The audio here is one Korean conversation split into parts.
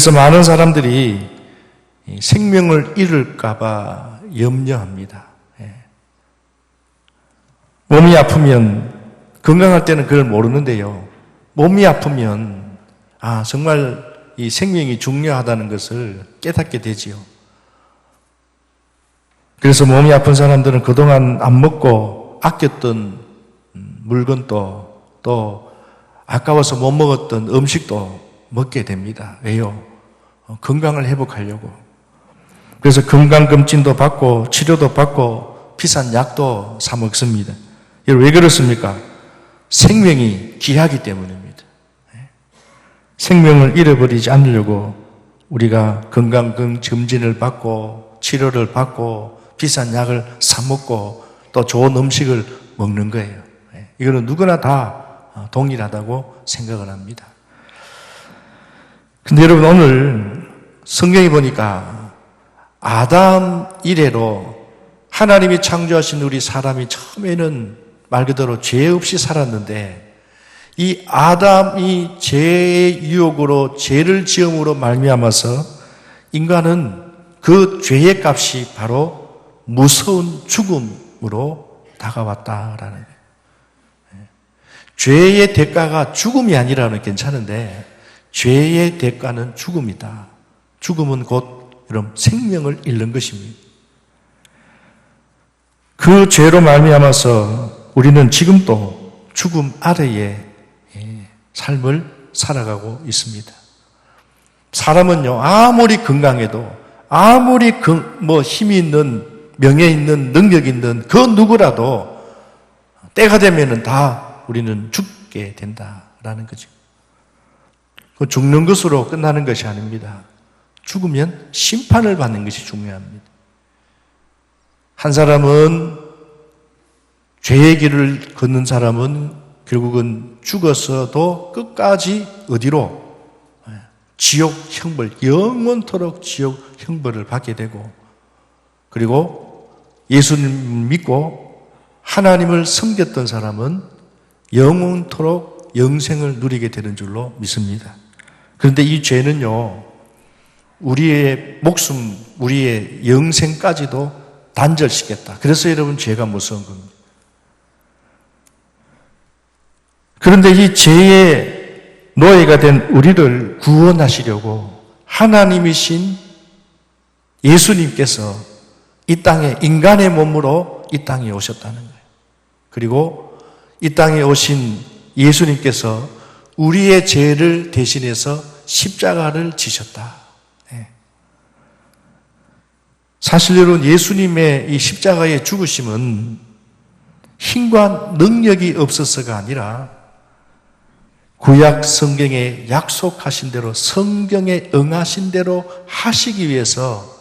그래서 많은 사람들이 생명을 잃을까봐 염려합니다. 몸이 아프면, 건강할 때는 그걸 모르는데요. 몸이 아프면, 정말 이 생명이 중요하다는 것을 깨닫게 되지요. 그래서 몸이 아픈 사람들은 그동안 안 먹고 아꼈던 물건도, 또 아까워서 못 먹었던 음식도 먹게 됩니다. 왜요? 건강을 회복하려고. 그래서 건강검진도 받고 치료도 받고 비싼 약도 사 먹습니다. 여러분, 왜 그렇습니까? 생명이 귀하기 때문입니다. 생명을 잃어버리지 않으려고 우리가 건강검진을 받고 치료를 받고 비싼 약을 사 먹고 또 좋은 음식을 먹는 거예요. 이거는 누구나 다 동일하다고 생각을 합니다. 근데 여러분, 오늘 성경에 보니까 아담 이래로 하나님이 창조하신 우리 사람이 처음에는 말 그대로 죄 없이 살았는데, 이 아담이 죄의 유혹으로 죄를 지음으로 말미암아서 인간은 그 죄의 값이 바로 무서운 죽음으로 다가왔다라는 거예요. 죄의 대가가 죽음이 아니라면 괜찮은데 죄의 대가는 죽음이다. 죽음은 곧 여러분 생명을 잃는 것입니다. 그 죄로 말미암아서 우리는 지금도 죽음 아래에 삶을 살아가고 있습니다. 사람은요, 아무리 건강해도, 아무리 힘이 있는, 명예 있는, 능력 있는 그 누구라도 때가 되면은 다 우리는 죽게 된다라는 거죠. 죽는 것으로 끝나는 것이 아닙니다. 죽으면 심판을 받는 것이 중요합니다. 한 사람은, 죄의 길을 걷는 사람은 결국은 죽어서도 끝까지 어디로? 지옥 형벌, 영원토록 지옥 형벌을 받게 되고, 그리고 예수님 믿고 하나님을 섬겼던 사람은 영원토록 영생을 누리게 되는 줄로 믿습니다. 그런데 이 죄는요, 우리의 목숨, 우리의 영생까지도 단절시켰다. 그래서 여러분, 죄가 무서운 겁니다. 그런데 이 죄의 노예가 된 우리를 구원하시려고 하나님이신 예수님께서 이 땅에 인간의 몸으로 이 땅에 오셨다는 거예요. 그리고 이 땅에 오신 예수님께서 우리의 죄를 대신해서 십자가를 지셨다. 사실 여러분, 예수님의 이 십자가의 죽으심은 힘과 능력이 없어서가 아니라 구약 성경에 약속하신 대로, 성경에 응하신 대로 하시기 위해서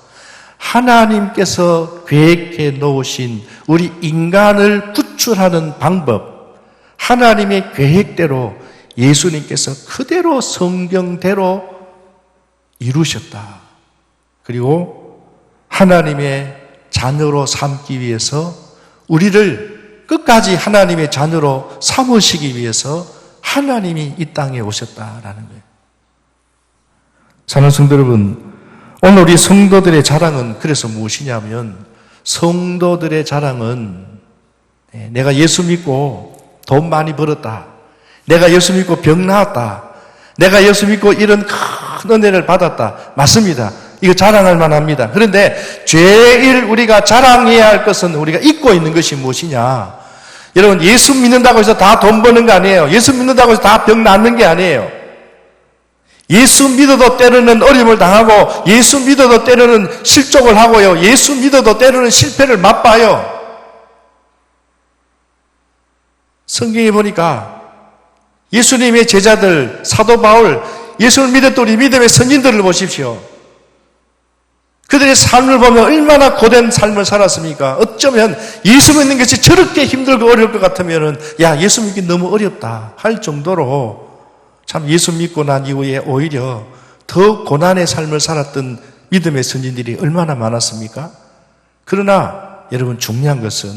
하나님께서 계획해 놓으신 우리 인간을 구출하는 방법, 하나님의 계획대로 예수님께서 그대로 성경대로 이루셨다. 그리고 하나님의 자녀로 삼기 위해서, 우리를 끝까지 하나님의 자녀로 삼으시기 위해서 하나님이 이 땅에 오셨다라는 거예요. 사랑하는 성도 여러분, 오늘 우리 성도들의 자랑은 그래서 무엇이냐면, 성도들의 자랑은 내가 예수 믿고 돈 많이 벌었다, 내가 예수 믿고 병 나았다, 내가 예수 믿고 이런 큰 은혜를 받았다. 맞습니다. 이거 자랑할 만합니다. 그런데 제일 우리가 자랑해야 할 것은 우리가 잊고 있는 것이 무엇이냐? 여러분, 예수 믿는다고 해서 다 돈 버는 거 아니에요. 예수 믿는다고 해서 다 병 낫는 게 아니에요. 예수 믿어도 때로는 어려움을 당하고, 예수 믿어도 때로는 실족을 하고요, 예수 믿어도 때로는 실패를 맛봐요. 성경에 보니까 예수님의 제자들, 사도 바울, 예수를 믿었던 우리 믿음의 선진들을 보십시오. 그들의 삶을 보면 얼마나 고된 삶을 살았습니까? 어쩌면 예수 믿는 것이 저렇게 힘들고 어려울 것 같으면, 야, 예수 믿기 너무 어렵다 할 정도로 참 예수 믿고 난 이후에 오히려 더 고난의 삶을 살았던 믿음의 선진들이 얼마나 많았습니까? 그러나 여러분, 중요한 것은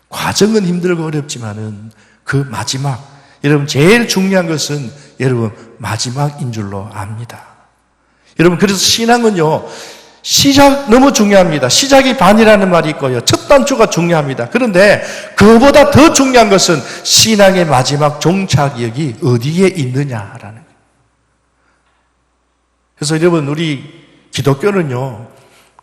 과정은 힘들고 어렵지만은 그 마지막, 여러분 제일 중요한 것은 여러분 마지막인 줄로 압니다. 여러분, 그래서 신앙은요, 시작 너무 중요합니다. 시작이 반이라는 말이 있고요. 첫 단추가 중요합니다. 그런데 그보다 더 중요한 것은 신앙의 마지막 종착역이 어디에 있느냐라는 거예요. 그래서 여러분, 우리 기독교는요,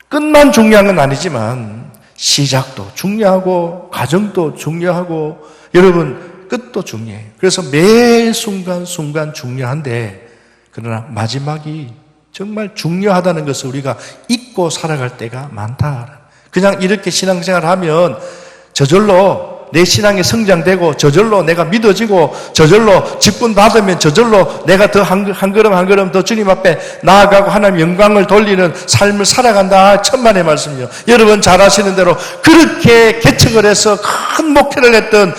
끝만 중요한 건 아니지만 시작도 중요하고 과정도 중요하고 여러분 끝도 중요해요. 그래서 매 순간 중요한데 그러나 마지막이 정말 중요하다는 것을 우리가 잊고 살아갈 때가 많다. 그냥 이렇게 신앙생활을 하면 저절로 내 신앙이 성장되고 저절로 내가 믿어지고 저절로 직분 받으면 저절로 내가 더 한 걸음 한 걸음 더 주님 앞에 나아가고 하나님 영광을 돌리는 삶을 살아간다. 천만의 말씀이요. 여러분 잘 아시는 대로 그렇게 개척을 해서 큰 목회를 했던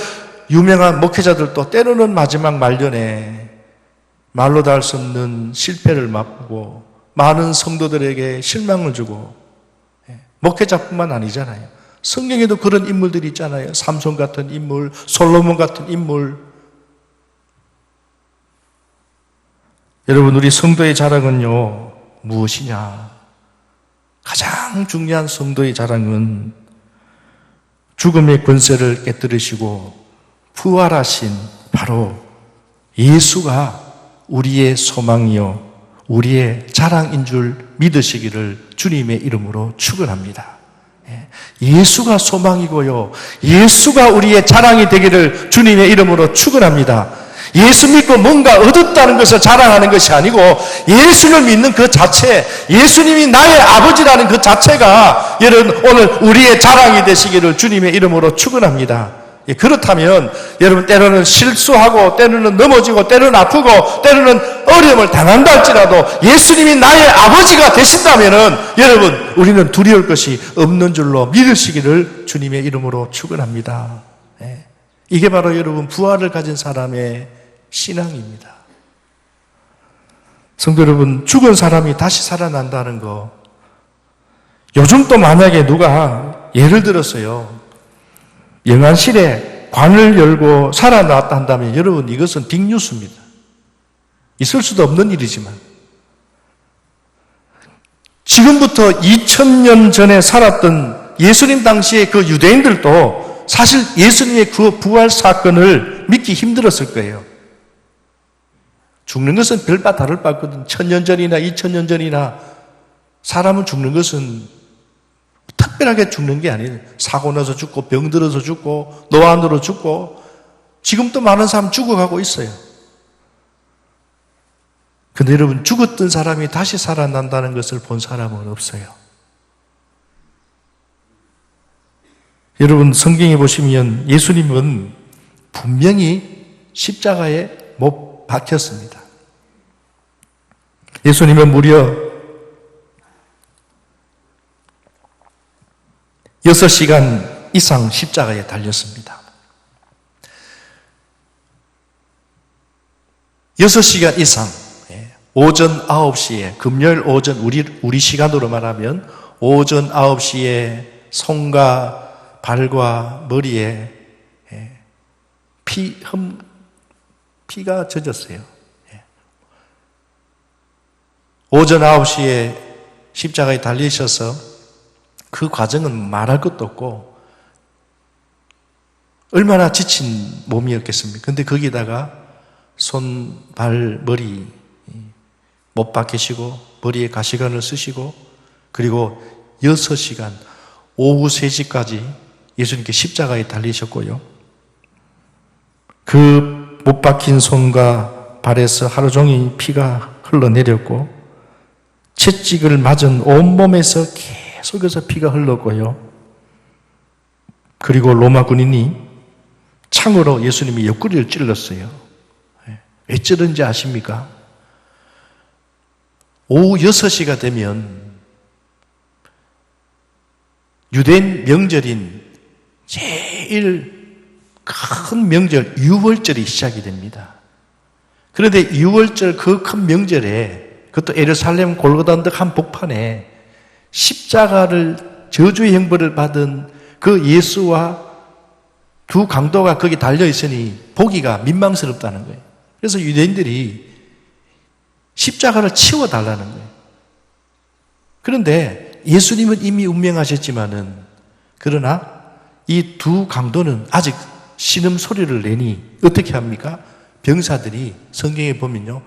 유명한 목회자들도 때로는 마지막 말년에 말로 다 할 수 없는 실패를 맛보고 많은 성도들에게 실망을 주고, 목회자뿐만 아니잖아요. 성경에도 그런 인물들이 있잖아요. 삼손 같은 인물, 솔로몬 같은 인물. 여러분, 우리 성도의 자랑은요, 무엇이냐? 가장 중요한 성도의 자랑은 죽음의 권세를 깨뜨리시고 부활하신 바로 예수가 우리의 소망이요, 우리의 자랑인 줄 믿으시기를 주님의 이름으로 축원합니다. 예수가 소망이고요, 예수가 우리의 자랑이 되기를 주님의 이름으로 축원합니다. 예수 믿고 뭔가 얻었다는 것을 자랑하는 것이 아니고 예수를 믿는 그 자체, 예수님이 나의 아버지라는 그 자체가 여러분 오늘 우리의 자랑이 되시기를 주님의 이름으로 축원합니다. 그렇다면 여러분 때로는 실수하고 때로는 넘어지고 때로는 아프고 때로는 어려움을 당한다 할지라도 예수님이 나의 아버지가 되신다면은 여러분 우리는 두려울 것이 없는 줄로 믿으시기를 주님의 이름으로 축원합니다. 이게 바로 여러분 부활을 가진 사람의 신앙입니다. 성도 여러분, 죽은 사람이 다시 살아난다는 거, 요즘 또 만약에 누가 예를 들었어요, 영안실에 관을 열고 살아났다 한다면 여러분 이것은 빅뉴스입니다. 있을 수도 없는 일이지만 지금부터 2000년 전에 살았던 예수님 당시의 그 유대인들도 사실 예수님의 그 부활 사건을 믿기 힘들었을 거예요. 죽는 것은 별바 다를 바 없거든. 1000년 전이나 2000년 전이나 사람은 죽는 것은 특별하게 죽는 게 아니에요. 사고 나서 죽고 병 들어서 죽고 노안으로 죽고 지금도 많은 사람 죽어가고 있어요. 근데 여러분 죽었던 사람이 다시 살아난다는 것을 본 사람은 없어요. 여러분 성경에 보시면 예수님은 분명히 십자가에 못 박혔습니다. 예수님은 무려 6시간 이상 십자가에 달렸습니다. 6시간 이상, 오전 9시에, 금요일 오전, 우리 시간으로 말하면 오전 9시에 손과 발과 머리에 피가 젖었어요. 오전 9시에 십자가에 달리셔서 그 과정은 말할 것도 없고 얼마나 지친 몸이었겠습니까? 근데 거기다가 손, 발, 머리 못 박히시고 머리에 가시관을 쓰시고 그리고 6시간 오후 3시까지 예수님께 십자가에 달리셨고요. 그 못 박힌 손과 발에서 하루 종일 피가 흘러내렸고 채찍을 맞은 온몸에서 계속해서 피가 흘렀고요. 그리고 로마 군인이 창으로 예수님의 옆구리를 찔렀어요. 왜 찔른지 아십니까? 오후 6시가 되면 유대인 명절인 제일 큰 명절 유월절이 시작이 됩니다. 그런데 유월절 그 큰 명절에 그것도 예루살렘 골고다 언덕 한복판에 십자가를 저주의 형벌을 받은 그 예수와 두 강도가 거기 달려있으니 보기가 민망스럽다는 거예요. 그래서 유대인들이 십자가를 치워달라는 거예요. 그런데 예수님은 이미 운명하셨지만은 그러나 이 두 강도는 아직 신음소리를 내니 어떻게 합니까? 병사들이 성경에 보면요,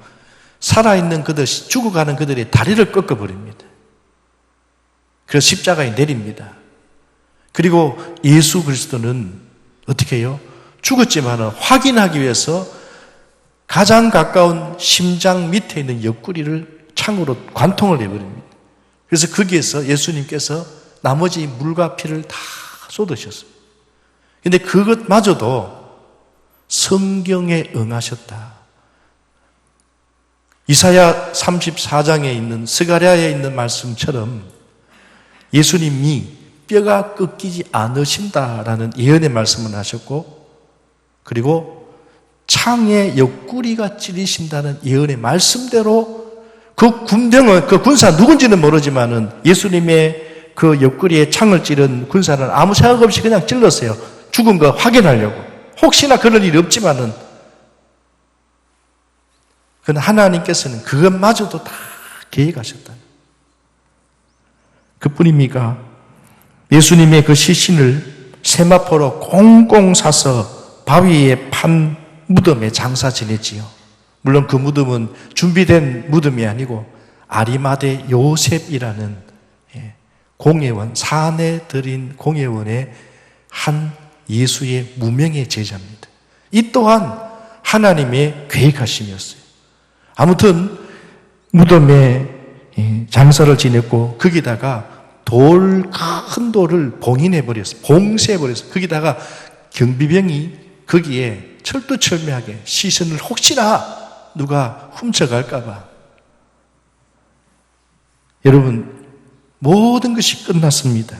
살아있는 그들, 죽어가는 그들의 다리를 꺾어버립니다. 그래서 십자가에 내립니다. 그리고 예수 그리스도는 어떻게 해요? 죽었지만 확인하기 위해서 가장 가까운 심장 밑에 있는 옆구리를 창으로 관통을 해버립니다. 그래서 거기에서 예수님께서 나머지 물과 피를 다 쏟으셨습니다. 근데 그것마저도 성경에 응하셨다. 이사야 34장에 있는 스가랴에 있는 말씀처럼 예수님이 뼈가 꺾이지 않으신다라는 예언의 말씀을 하셨고, 그리고 창의 옆구리가 찌리신다는 예언의 말씀대로 그 군병은, 그 군사 누군지는 모르지만은 예수님의 그 옆구리에 창을 찌른 군사는 아무 생각 없이 그냥 찔렀어요. 죽은 거 확인하려고. 혹시나 그럴 일이 없지만은, 그러나 하나님께서는 그것마저도 다 계획하셨다. 그뿐입니까? 예수님의 그 시신을 세마포로 꽁꽁 싸서 바위에 판 무덤에 장사 지냈지요. 물론 그 무덤은 준비된 무덤이 아니고 아리마대 요셉이라는 공예원, 산에 들인 공예원의 한 예수의 무명의 제자입니다. 이 또한 하나님의 계획하심이었어요. 아무튼 무덤에 장사를 지냈고 거기다가 큰 돌을 봉인해버렸어요. 봉쇄해버렸어요. 거기다가 경비병이 거기에 철두철미하게 시신을 혹시나 누가 훔쳐갈까봐. 여러분, 모든 것이 끝났습니다.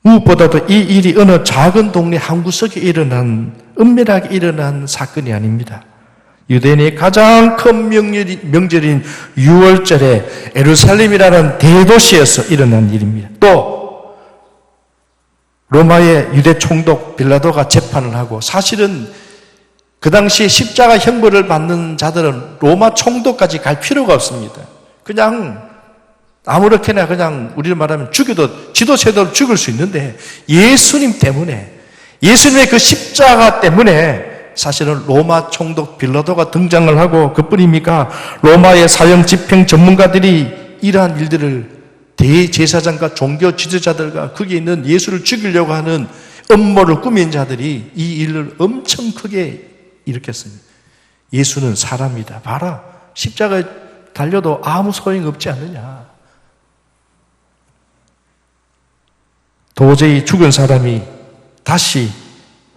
무엇보다도 이 일이 어느 작은 동네 한 구석에 은밀하게 일어난 사건이 아닙니다. 유대인의 가장 큰 명절인 6월절에 예루살렘이라는 대도시에서 일어난 일입니다. 또 로마의 유대 총독 빌라도가 재판을 하고, 사실은 그 당시에 십자가 형벌을 받는 자들은 로마 총독까지 갈 필요가 없습니다. 그냥 아무렇게나 그냥 우리를 말하면 죽여도 지도세도로 죽을 수 있는데, 예수님 때문에, 예수님의 그 십자가 때문에 사실은 로마 총독 빌라도가 등장을 하고, 그뿐입니까? 로마의 사형 집행 전문가들이 이러한 일들을 대제사장과 종교 지도자들과 거기에 있는 예수를 죽이려고 하는 음모를 꾸민 자들이 이 일을 엄청 크게 일으켰습니다. 예수는 사람이다. 봐라, 십자가에 달려도 아무 소용없지 않느냐. 도저히 죽은 사람이 다시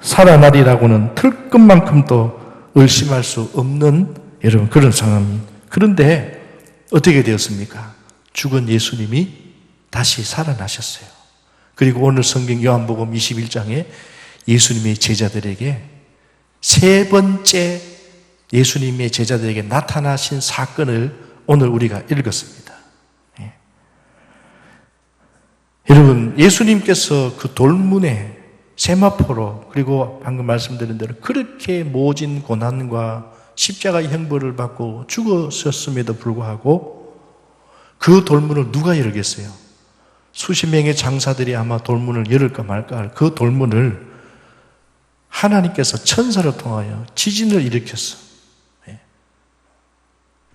살아나리라고는 털끝만큼도 의심할 수 없는 여러분 그런 상황입니다. 그런데 어떻게 되었습니까? 죽은 예수님이 다시 살아나셨어요. 그리고 오늘 성경 요한복음 21장에 예수님의 제자들에게 세 번째 예수님의 제자들에게 나타나신 사건을 오늘 우리가 읽었습니다. 여러분, 예수님께서 그 돌문에 세마포로, 그리고 방금 말씀드린 대로 그렇게 모진 고난과 십자가의 형벌을 받고 죽으셨음에도 불구하고 그 돌문을 누가 열겠어요? 수십 명의 장사들이 아마 돌문을 열을까 말까 할 그 돌문을 하나님께서 천사를 통하여 지진을 일으켰어.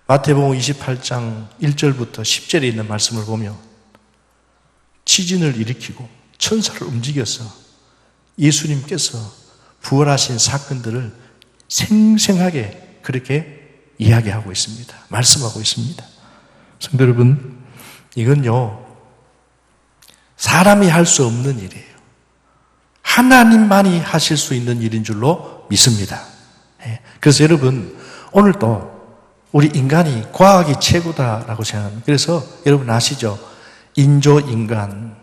마태복음 28장 1절부터 10절에 있는 말씀을 보면 지진을 일으키고 천사를 움직여서 예수님께서 부활하신 사건들을 생생하게 그렇게 이야기하고 있습니다. 말씀하고 있습니다. 성도 여러분, 이건요, 사람이 할 수 없는 일이에요. 하나님만이 하실 수 있는 일인 줄로 믿습니다. 그래서 여러분, 오늘도 우리 인간이 과학이 최고다라고 생각합니다. 그래서 여러분 아시죠? 인조인간,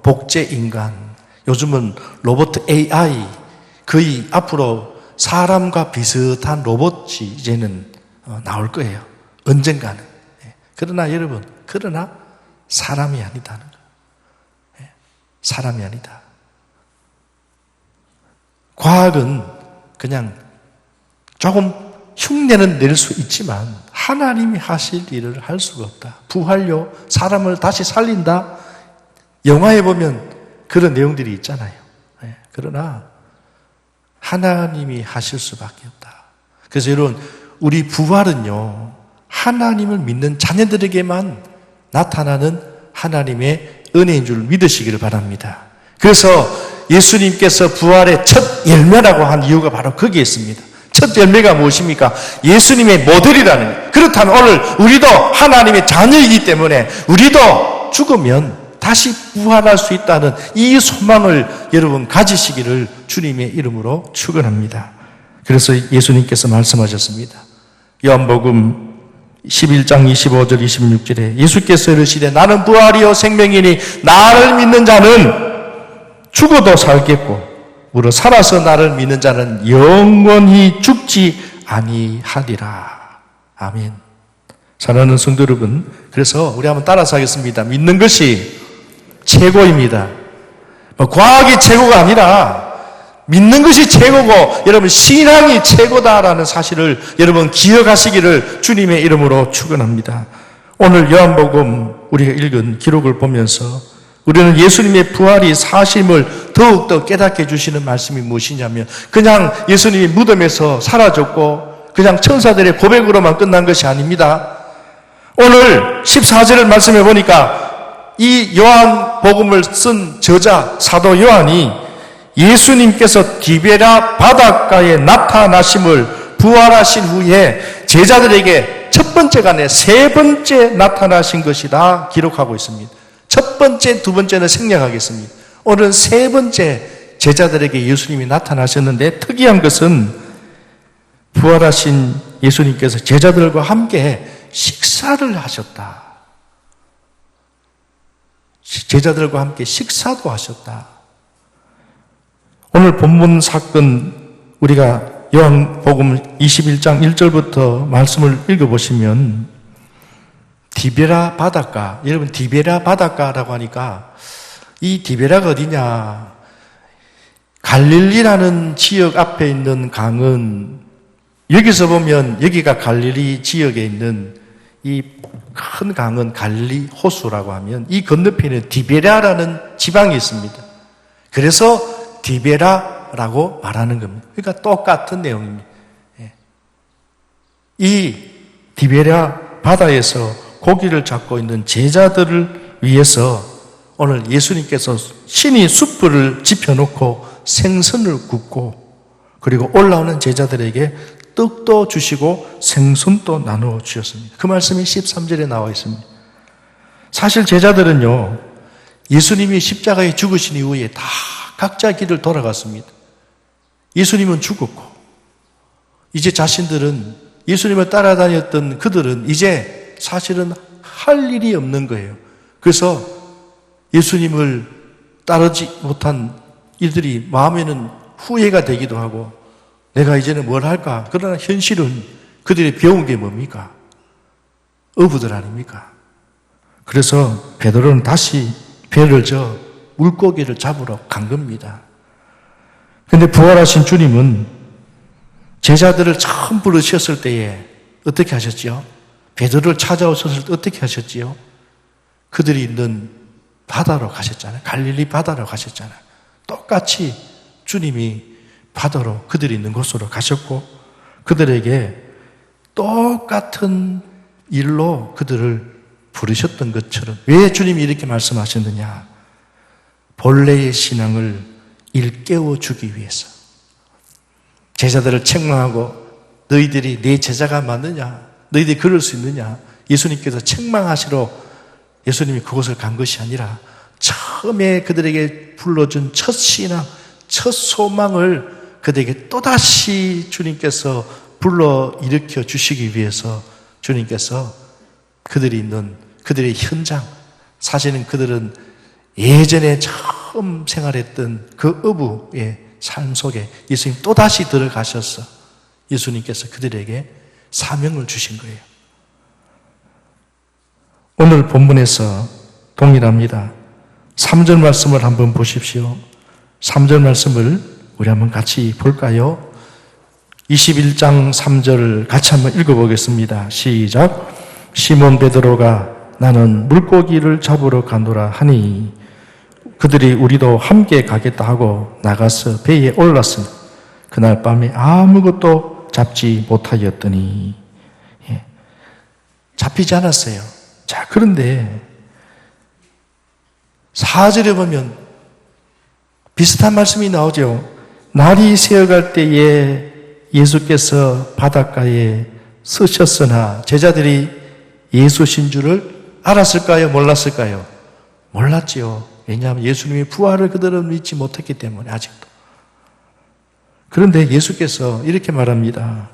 복제인간, 요즘은 로봇 AI, 거의 앞으로 사람과 비슷한 로봇이 이제는 나올 거예요. 언젠가는. 그러나 여러분, 사람이 아니다는 거예요. 사람이 아니다. 과학은 그냥 조금 흉내는 낼 수 있지만 하나님이 하실 일을 할 수가 없다. 부활요, 사람을 다시 살린다. 영화에 보면 그런 내용들이 있잖아요. 그러나 하나님이 하실 수밖에 없다. 그래서 여러분, 우리 부활은요, 하나님을 믿는 자녀들에게만 나타나는 하나님의 은혜인 줄 믿으시기를 바랍니다. 그래서 예수님께서 부활의 첫 열매라고 한 이유가 바로 거기에 있습니다. 첫 열매가 무엇입니까? 예수님의 모델이라는 거예요. 그렇다면 오늘 우리도 하나님의 자녀이기 때문에 우리도 죽으면 다시 부활할 수 있다는 이 소망을 여러분 가지시기를 주님의 이름으로 축원합니다. 그래서 예수님께서 말씀하셨습니다. 요한복음 11장 25절 26절에 예수께서 이르시되 나는 부활이요 생명이니 나를 믿는 자는 죽어도 살겠고 무릇 살아서 나를 믿는 자는 영원히 죽지 아니하리라. 아멘. 사랑하는 성도 여러분, 그래서 우리 한번 따라서 하겠습니다. 믿는 것이 최고입니다. 과학이 최고가 아니라 믿는 것이 최고고 여러분 신앙이 최고다라는 사실을 여러분 기억하시기를 주님의 이름으로 축원합니다. 오늘 요한복음 우리가 읽은 기록을 보면서 우리는 예수님의 부활이 사실임을 더욱더 깨닫게 해주시는 말씀이 무엇이냐면 그냥 예수님이 무덤에서 사라졌고 그냥 천사들의 고백으로만 끝난 것이 아닙니다. 오늘 14절을 말씀해 보니까 이 요한복음을 쓴 저자 사도 요한이 예수님께서 디베라 바닷가에 나타나심을 부활하신 후에 제자들에게 첫 번째가 아니라 세 번째 나타나신 것이다 기록하고 있습니다. 첫 번째, 두 번째는 생략하겠습니다. 오늘은 세 번째 제자들에게 예수님이 나타나셨는데 특이한 것은 부활하신 예수님께서 제자들과 함께 식사를 하셨다. 제자들과 함께 식사도 하셨다. 오늘 본문 사건 우리가 요한복음 21장 1절부터 말씀을 읽어보시면 디베라 바닷가, 여러분 디베라 바닷가라고 하니까 이 디베라가 어디냐? 갈릴리라는 지역 앞에 있는 강은 여기서 보면 여기가 갈릴리 지역에 있는 이 큰 강은 갈릴리 호수라고 하면 이 건너편에 디베라라는 지방이 있습니다. 그래서 디베라라고 말하는 겁니다. 그러니까 똑같은 내용입니다. 이 디베라 바다에서 고기를 잡고 있는 제자들을 위해서 오늘 예수님께서 신이 숯불을 지펴놓고 생선을 굽고 그리고 올라오는 제자들에게 떡도 주시고 생선도 나누어 주셨습니다. 그 말씀이 13절에 나와 있습니다. 사실 제자들은요, 예수님이 십자가에 죽으신 이후에 다 각자 길을 돌아갔습니다. 예수님은 죽었고 이제 자신들은 예수님을 따라다녔던 그들은 이제 사실은 할 일이 없는 거예요. 그래서 예수님을 따르지 못한 이들이 마음에는 후회가 되기도 하고 내가 이제는 뭘 할까? 그러나 현실은 그들이 배운 게 뭡니까? 어부들 아닙니까? 그래서 베드로는 다시 배를 저 물고기를 잡으러 간 겁니다. 그런데 부활하신 주님은 제자들을 처음 부르셨을 때에 어떻게 하셨지요? 베드로를 찾아오셨을 때 어떻게 하셨지요? 그들이 있는 바다로 가셨잖아요. 갈릴리 바다로 가셨잖아요. 똑같이 주님이 바다로 그들이 있는 곳으로 가셨고 그들에게 똑같은 일로 그들을 부르셨던 것처럼 왜 주님이 이렇게 말씀하셨느냐? 본래의 신앙을 일깨워 주기 위해서 제자들을 책망하고 너희들이 내 제자가 맞느냐? 너희들이 그럴 수 있느냐? 예수님께서 책망하시러 예수님이 그곳을 간 것이 아니라 처음에 그들에게 불러준 첫 신앙, 첫 소망을 그들에게 또다시 주님께서 불러 일으켜 주시기 위해서 주님께서 그들이 있는 그들의 현장, 사실은 그들은 예전에 처음 생활했던 그 어부의 삶 속에 예수님 또다시 들어가셔서 예수님께서 그들에게 사명을 주신 거예요. 오늘 본문에서 동일합니다. 3절 말씀을 한번 보십시오. 3절 말씀을 우리 한번 같이 볼까요? 21장 3절 같이 한번 읽어보겠습니다. 시작. 시몬 베드로가 나는 물고기를 잡으러 가노라 하니 그들이 우리도 함께 가겠다 하고 나가서 배에 올랐으니 그날 밤에 아무것도 잡지 못하였더니 잡히지 않았어요. 자, 그런데 4절에 보면 비슷한 말씀이 나오죠. 날이 새어갈 때에 예수께서 바닷가에 서셨으나 제자들이 예수신 줄을 알았을까요? 몰랐을까요? 몰랐지요. 왜냐하면 예수님의 부활을 그들은 믿지 못했기 때문에 아직도. 그런데 예수께서 이렇게 말합니다.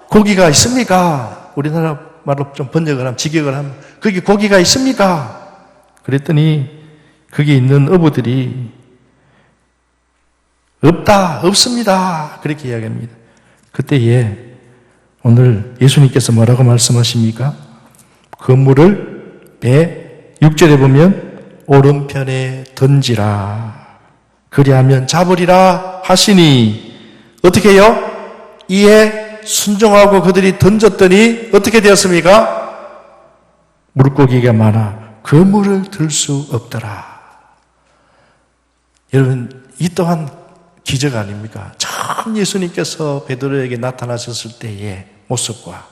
고기가 있습니까? 우리나라 말로 좀 번역을 하면, 직역을 하면 거기 고기가 있습니까? 그랬더니 거기 있는 어부들이 없다, 없습니다. 그렇게 이야기합니다. 그때에 오늘 예수님께서 뭐라고 말씀하십니까? 그물을 배 6절에 보면 오른편에 던지라. 그리하면 잡으리라 하시니 어떻게 해요? 이에 순종하고 그들이 던졌더니 어떻게 되었습니까? 물고기가 많아 그물을 들 수 없더라. 여러분, 이 또한 기적 아닙니까? 처음 예수님께서 베드로에게 나타나셨을 때의 모습과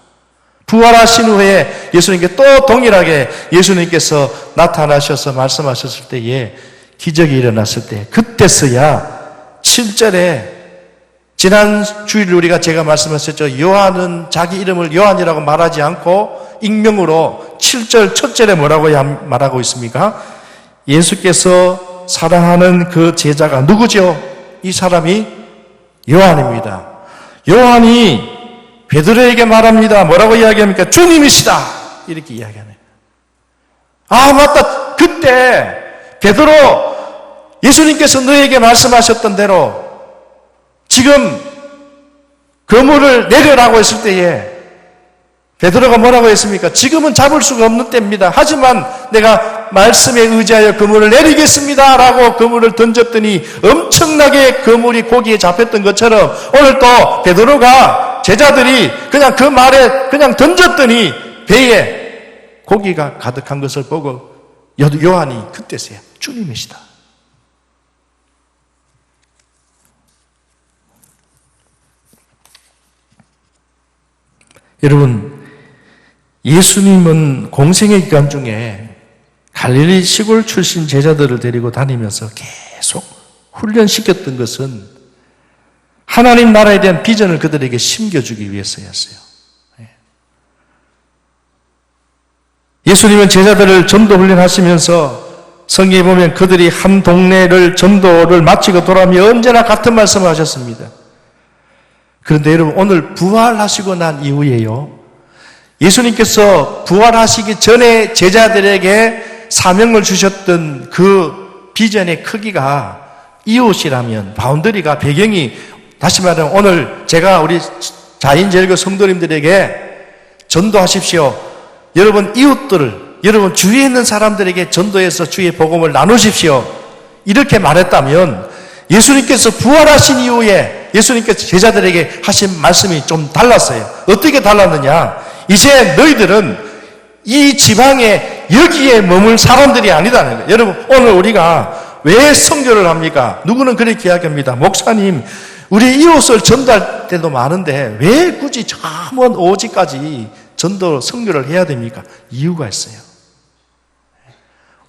부활하신 후에 예수님께 또 동일하게 예수님께서 나타나셔서 말씀하셨을 때에 기적이 일어났을 때 그때서야 7절에 지난 주일 우리가 제가 말씀하셨죠. 요한은 자기 이름을 요한이라고 말하지 않고 익명으로 7절 첫절에 뭐라고 말하고 있습니까? 예수께서 사랑하는 그 제자가 누구죠? 이 사람이 요한입니다. 요한이 베드로에게 말합니다. 뭐라고 이야기합니까? 주님이시다. 이렇게 이야기하네요. 아, 맞다. 그때 베드로 예수님께서 너에게 말씀하셨던 대로 지금 그물을 내려라고 했을 때에 베드로가 뭐라고 했습니까? 지금은 잡을 수가 없는 때입니다. 하지만 내가 말씀에 의지하여 그물을 내리겠습니다. 라고 그물을 던졌더니 엄청나게 그물이 고기에 잡혔던 것처럼 오늘 또 베드로가 제자들이 그냥 그 말에 그냥 던졌더니 배에 고기가 가득한 것을 보고 요한이 그때서야 주님이시다. 여러분, 예수님은 공생의 기간 중에 갈릴리 시골 출신 제자들을 데리고 다니면서 계속 훈련시켰던 것은 하나님 나라에 대한 비전을 그들에게 심겨주기 위해서였어요. 예수님은 제자들을 전도 훈련하시면서 성경에 보면 그들이 한 동네를 전도를 마치고 돌아오면 언제나 같은 말씀을 하셨습니다. 그런데 여러분, 오늘 부활하시고 난 이후에요, 예수님께서 부활하시기 전에 제자들에게 사명을 주셨던 그 비전의 크기가 이웃이라면, 바운더리가, 배경이, 다시 말하면 오늘 제가 우리 자인제일교 성도님들에게 전도하십시오. 여러분 이웃들을, 여러분 주위에 있는 사람들에게 전도해서 주의 복음을 나누십시오. 이렇게 말했다면 예수님께서 부활하신 이후에 예수님께서 제자들에게 하신 말씀이 좀 달랐어요. 어떻게 달랐느냐? 이제 너희들은 이 지방에 여기에 머물 사람들이 아니다는 거예요. 여러분, 오늘 우리가 왜 선교를 합니까? 누구는 그렇게 이야기합니다. 목사님, 우리 이웃을 전도할 때도 많은데 왜 굳이 저 먼 오지까지 전도 선교를 해야 됩니까? 이유가 있어요.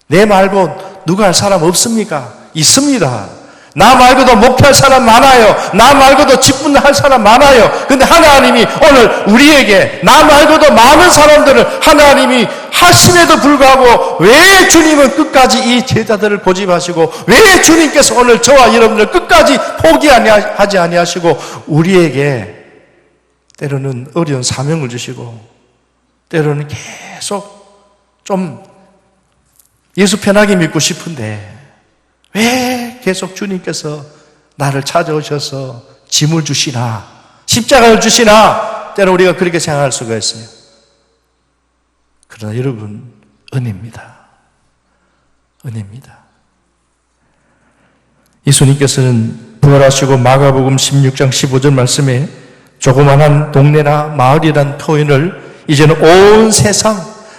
내 말고 누가 할 사람 없습니까? 있습니다. 나 말고도 목표할 사람 많아요. 나 말고도 직분할 사람 많아요. 근데 하나님이 오늘 우리에게 나 말고도 많은 사람들을 하나님이 하심에도 불구하고 왜 주님은 끝까지 이 제자들을 고집하시고 왜 주님께서 오늘 저와 여러분들 끝까지 포기하지 아니하시고 우리에게 때로는 어려운 사명을 주시고 때로는 계속 좀 예수 편하게 믿고 싶은데 왜 계속 주님께서 나를 찾아오셔서 짐을 주시나, 십자가를 주시나, 때로 우리가 그렇게 생각할 수가 있어요. 그러나 여러분, 은혜입니다. 은혜입니다. 예수님께서는 부활하시고 마가복음 16장 15절 말씀에 조그만한 동네나 마을이란 표현을 이제는 온 세상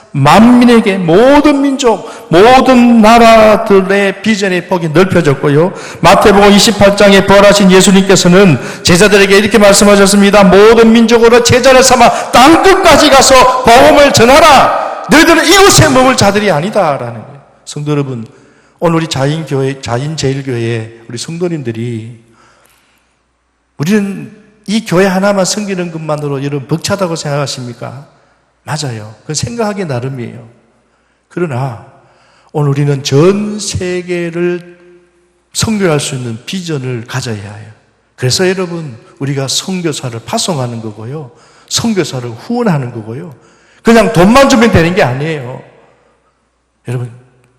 만민에게 모든 민족, 모든 나라들의 비전의 폭이 넓혀졌고요. 마태복음 28장에 부활하신 예수님께서는 제자들에게 이렇게 말씀하셨습니다. 모든 민족으로 제자를 삼아 땅끝까지 가서 복음을 전하라. 너희들은 이곳에 머물 자들이 아니다라는 거예요. 성도 여러분, 오늘 우리 자인제일교회 우리 성도님들이 우리는 이 교회 하나만 섬기는 것만으로 여러분 벅차다고 생각하십니까? 맞아요. 그건 생각하기 나름이에요. 그러나 오늘 우리는 전 세계를 선교할 수 있는 비전을 가져야 해요. 그래서 여러분 우리가 선교사를 파송하는 거고요. 선교사를 후원하는 거고요. 그냥 돈만 주면 되는 게 아니에요. 여러분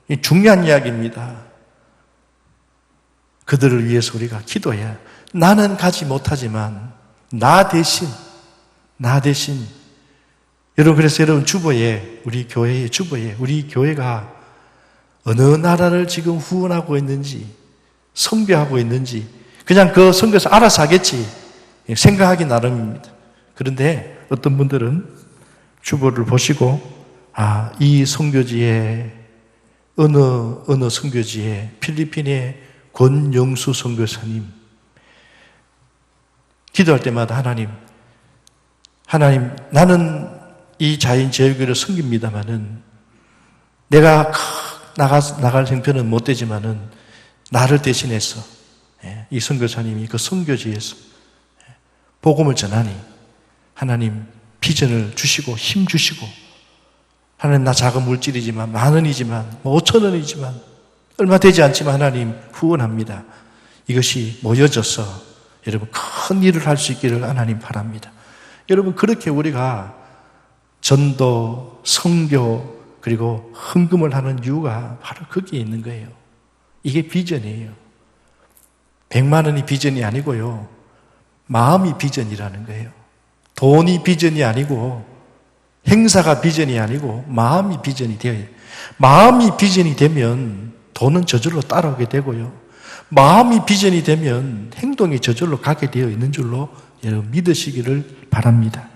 이 중요한 이야기입니다. 그들을 위해서 우리가 기도해야 해요. 나는 가지 못하지만 나 대신 여러분, 그래서 여러분 주보에, 우리 교회의 주보에, 우리 교회가 어느 나라를 지금 후원하고 있는지, 선교하고 있는지, 그냥 그 선교에서 알아서 하겠지, 생각하기 나름입니다. 그런데 어떤 분들은 주보를 보시고, 이 선교지에, 어느 선교지에, 필리핀의 권영수 선교사님, 기도할 때마다 하나님, 나는 이 자인제일교회를 섬깁니다마는 내가 나갈 형편은 못 되지만은 나를 대신해서 이 선교사님이 그 선교지에서 복음을 전하니 하나님 비전을 주시고 힘 주시고 하나님 나 작은 물질이지만 10,000원이지만 5,000원이지만 얼마 되지 않지만 하나님 후원합니다. 이것이 모여져서 여러분 큰 일을 할 수 있기를 하나님 바랍니다. 여러분 그렇게 우리가 전도, 선교, 그리고 헌금을 하는 이유가 바로 거기에 있는 거예요. 이게 비전이에요. 100만 원이 비전이 아니고요. 마음이 비전이라는 거예요. 돈이 비전이 아니고 행사가 비전이 아니고 마음이 비전이 되어요. 마음이 비전이 되면 돈은 저절로 따라오게 되고요. 마음이 비전이 되면 행동이 저절로 가게 되어 있는 줄로 여러분 믿으시기를 바랍니다.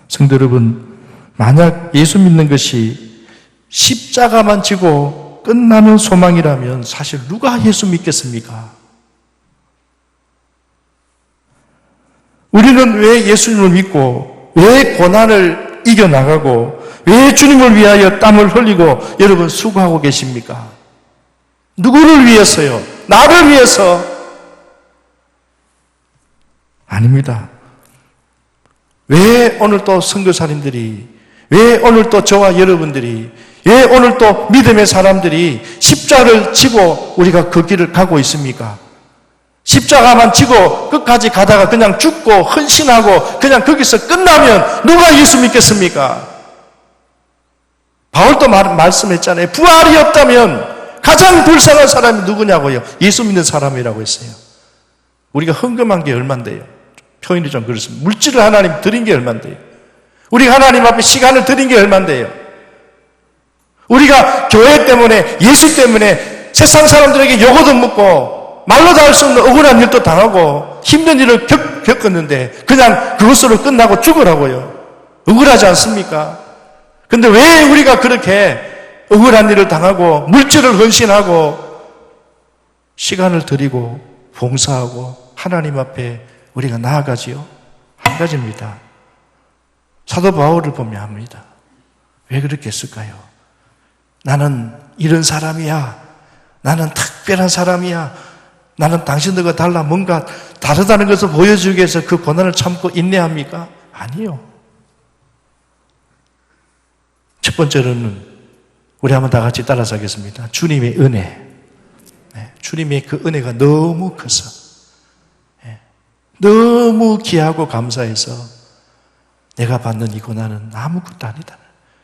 성도 여러분, 만약 예수 믿는 것이 십자가만 지고 끝나는 소망이라면 사실 누가 예수 믿겠습니까? 우리는 왜 예수님을 믿고 왜 고난을 이겨나가고 왜 주님을 위하여 땀을 흘리고 여러분 수고하고 계십니까? 누구를 위해서요? 나를 위해서? 아닙니다. 왜 오늘 또 선교사님들이 왜 오늘 또 저와 여러분들이 왜 오늘 또 믿음의 사람들이 십자가를 지고 우리가 그 길을 가고 있습니까? 십자가만 지고 끝까지 가다가 그냥 죽고 헌신하고 그냥 거기서 끝나면 누가 예수 믿겠습니까? 바울도 말씀했잖아요. 부활이 없다면 가장 불쌍한 사람이 누구냐고요? 예수 믿는 사람이라고 했어요. 우리가 헌금한 게 얼만데요? 표현이 좀 그렇습니다. 물질을 하나님 드린 게 얼만데요? 우리가 하나님 앞에 시간을 드린 게 얼만데요? 우리가 교회 때문에 예수 때문에 세상 사람들에게 욕도 먹고 말로 다 할 수 없는 억울한 일도 당하고 힘든 일을 겪었는데 그냥 그것으로 끝나고 죽으라고요. 억울하지 않습니까? 근데 왜 우리가 그렇게 억울한 일을 당하고 물질을 헌신하고 시간을 드리고 봉사하고 하나님 앞에 우리가 나아가지요? 한 가지입니다. 사도 바울을 보면 합니다. 왜 그렇게 했을까요? 나는 이런 사람이야. 나는 특별한 사람이야. 나는 당신들과 달라 뭔가 다르다는 것을 보여주기 위해서 그 고난을 참고 인내합니까? 아니요. 첫 번째로는 우리 한번 다 같이 따라서 하겠습니다. 주님의 은혜. 주님의 그 은혜가 너무 커서 너무 귀하고 감사해서 내가 받는 이 고난은 아무것도 아니다.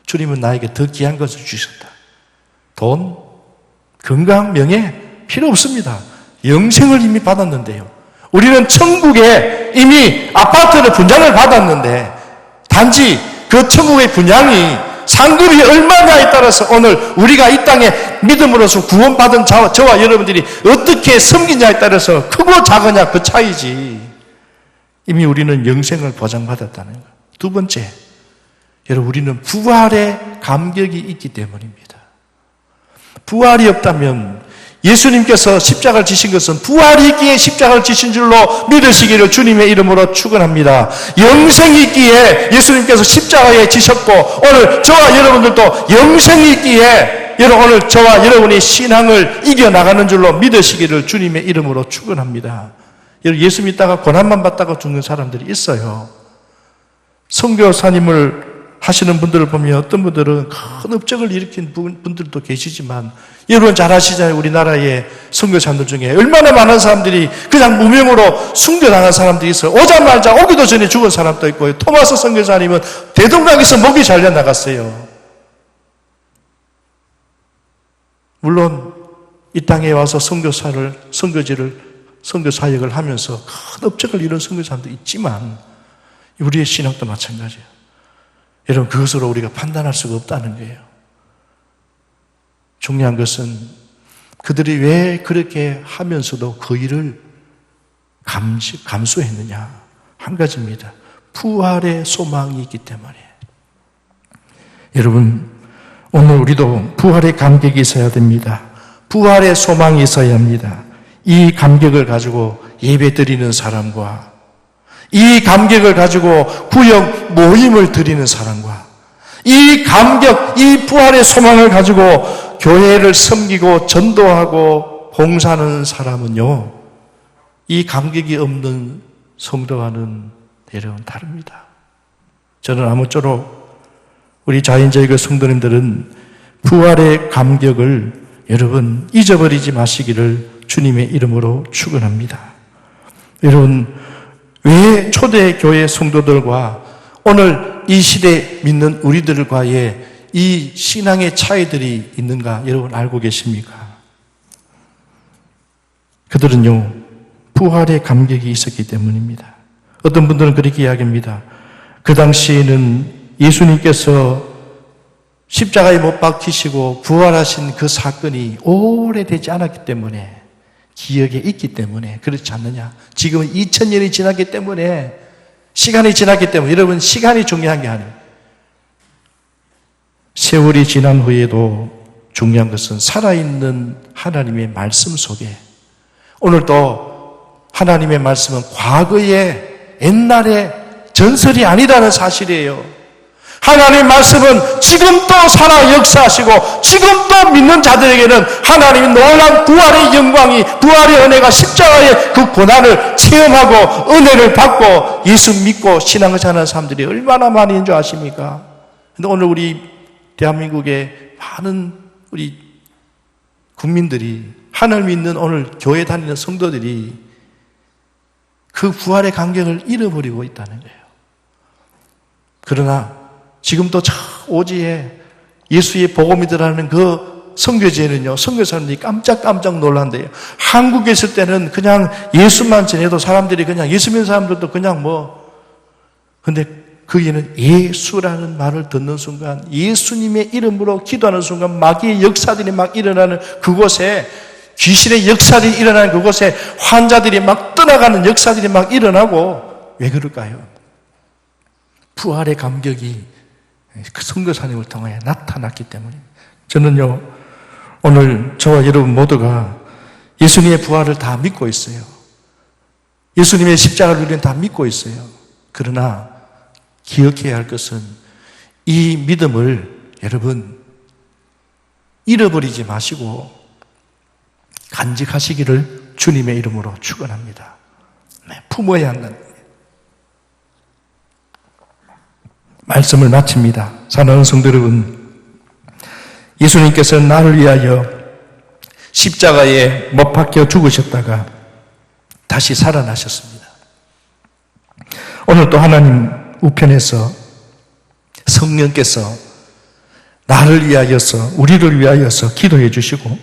주님은 나에게 더 귀한 것을 주셨다. 돈, 건강, 명예 필요 없습니다. 영생을 이미 받았는데요. 우리는 천국에 이미 아파트의 분양을 받았는데 단지 그 천국의 분양이 상급이 얼마냐에 따라서 오늘 우리가 이 땅에 믿음으로서 구원받은 저와 여러분들이 어떻게 섬기냐에 따라서 크고 작으냐 그 차이지. 이미 우리는 영생을 보장받았다는 거예요. 두 번째, 여러분 우리는 부활의 감격이 있기 때문입니다. 부활이 없다면 예수님께서 십자가를 지신 것은 부활이 있기에 십자가를 지신 줄로 믿으시기를 주님의 이름으로 축원합니다. 영생이 있기에 예수님께서 십자가에 지셨고 오늘 저와 여러분들도 영생이 있기에 여러분 오늘 저와 여러분이 신앙을 이겨나가는 줄로 믿으시기를 주님의 이름으로 축원합니다. 여러분 예수 믿다가 고난만 받다가 죽는 사람들이 있어요. 선교사님을 하시는 분들을 보면 어떤 분들은 큰 업적을 일으킨 분들도 계시지만 여러분 잘 아시잖아요. 우리나라의 선교사님들 중에 얼마나 많은 사람들이 그냥 무명으로 순교당한 사람들이 있어요. 오자마자 오기도 전에 죽은 사람도 있고요. 토마스 선교사님은 대동강에서 목이 잘려 나갔어요. 물론 이 땅에 와서 선교사역을 하면서 큰 업적을 이룬 선교사님도 있지만 우리의 신앙도 마찬가지예요. 여러분 그것으로 우리가 판단할 수가 없다는 거예요. 중요한 것은 그들이 왜 그렇게 하면서도 그 일을 감수했느냐 한 가지입니다. 부활의 소망이 있기 때문에. 여러분 오늘 우리도 부활의 감격이 있어야 됩니다. 부활의 소망이 있어야 합니다. 이 감격을 가지고 예배 드리는 사람과 이 감격을 가지고 구역 모임을 드리는 사람과 이 감격, 이 부활의 소망을 가지고 교회를 섬기고 전도하고 봉사하는 사람은요, 이 감격이 없는 성도와는 여러분 다릅니다. 저는 아무쪼록 우리 자인저희가 성도님들은 부활의 감격을 여러분 잊어버리지 마시기를 주님의 이름으로 축원합니다. 여러분 왜 초대교회 성도들과 오늘 이 시대 믿는 우리들과의 이 신앙의 차이들이 있는가 여러분 알고 계십니까? 그들은요 부활의 감격이 있었기 때문입니다. 어떤 분들은 그렇게 이야기합니다. 그 당시에는 예수님께서 십자가에 못 박히시고 부활하신 그 사건이 오래되지 않았기 때문에 기억에 있기 때문에 그렇지 않느냐. 지금은 2000년이 지났기 때문에 시간이 지났기 때문에 여러분 시간이 중요한 게 아니에요. 세월이 지난 후에도 중요한 것은 살아있는 하나님의 말씀 속에 오늘도 하나님의 말씀은 과거의 옛날의 전설이 아니라는 사실이에요. 하나님의 말씀은 지금도 살아 역사하시고 지금도 믿는 자들에게는 하나님의 놀라운 부활의 영광이 부활의 은혜가 십자가의 그 고난을 체험하고 은혜를 받고 예수 믿고 신앙을 사는 사람들이 얼마나 많이 있는 줄 아십니까? 근데 오늘 우리 대한민국의 많은 우리 국민들이 하나님 믿는 오늘 교회 다니는 성도들이 그 부활의 감격을 잃어버리고 있다는 거예요. 그러나 지금도 저 오지에 예수의 복음이 들어가는 그 선교지에는요, 선교사님들이 깜짝 놀란대요. 한국에 있을 때는 그냥 예수만 전해도 사람들이 그냥 예수 믿는 사람들도 그냥 근데 거기에는 예수라는 말을 듣는 순간, 예수님의 이름으로 기도하는 순간 마귀의 역사들이 막 일어나는 그곳에, 귀신의 역사들이 일어나는 그곳에 환자들이 막 떠나가는 역사들이 막 일어나고, 왜 그럴까요? 부활의 감격이 그 선교사님을 통해 나타났기 때문에. 저는요 오늘 저와 여러분 모두가 예수님의 부활을 다 믿고 있어요. 예수님의 십자가를 우리는 다 믿고 있어요. 그러나 기억해야 할 것은 이 믿음을 여러분 잃어버리지 마시고 간직하시기를 주님의 이름으로 축원합니다. 품어야 한다는 말씀을 마칩니다. 사랑하는 성도 여러분, 예수님께서 나를 위하여 십자가에 못 박혀 죽으셨다가 다시 살아나셨습니다. 오늘 또 하나님 우편에서 성령께서 나를 위하여서 우리를 위하여서 기도해 주시고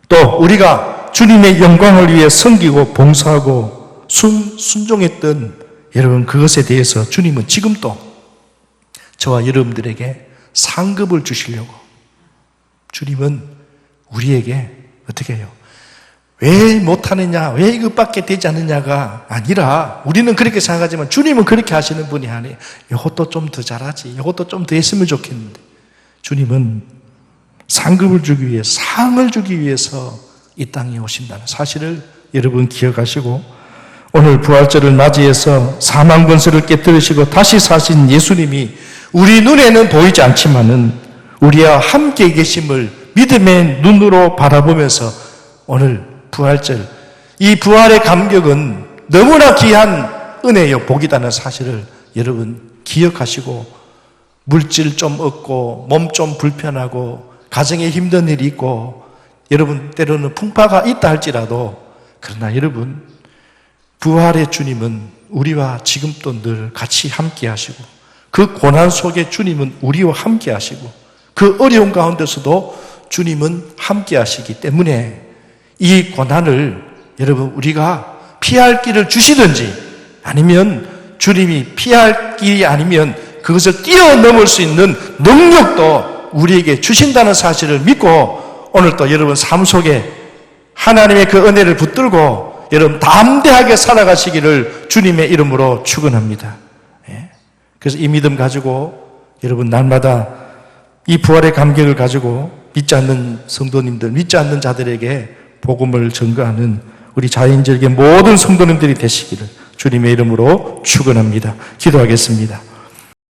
또 우리가 주님의 영광을 위해 섬기고 봉사하고 순종했던 여러분 그것에 대해서 주님은 지금도 저와 여러분들에게 상급을 주시려고 주님은 우리에게 어떻게 해요? 왜 못하느냐, 왜 이것밖에 되지 않느냐가 아니라 우리는 그렇게 생각하지만 주님은 그렇게 하시는 분이 아니에요. 이것도 좀 더 잘하지, 이것도 좀 더 했으면 좋겠는데 주님은 상급을 주기 위해, 상을 주기 위해서 이 땅에 오신다는 사실을 여러분 기억하시고, 오늘 부활절을 맞이해서 사망 권세를 깨뜨리시고 다시 사신 예수님이 우리 눈에는 보이지 않지만은 우리와 함께 계심을 믿음의 눈으로 바라보면서 오늘 부활절, 이 부활의 감격은 너무나 귀한 은혜요 복이라는 사실을 여러분 기억하시고, 물질 좀 얻고 몸 좀 불편하고 가정에 힘든 일이 있고 여러분 때로는 풍파가 있다 할지라도, 그러나 여러분 부활의 주님은 우리와 지금도 늘 같이 함께 하시고, 그 고난 속에 주님은 우리와 함께 하시고, 그 어려운 가운데서도 주님은 함께 하시기 때문에 이 고난을 여러분 우리가 피할 길을 주시든지, 아니면 주님이 피할 길이 아니면 그것을 뛰어넘을 수 있는 능력도 우리에게 주신다는 사실을 믿고, 오늘 또 여러분 삶 속에 하나님의 그 은혜를 붙들고 여러분 담대하게 살아가시기를 주님의 이름으로 축원합니다. 그래서 이 믿음 가지고 여러분 날마다 이 부활의 감격을 가지고 믿지 않는 성도님들, 믿지 않는 자들에게 복음을 전가하는 우리 자연인들에게 모든 성도님들이 되시기를 주님의 이름으로 축원합니다. 기도하겠습니다.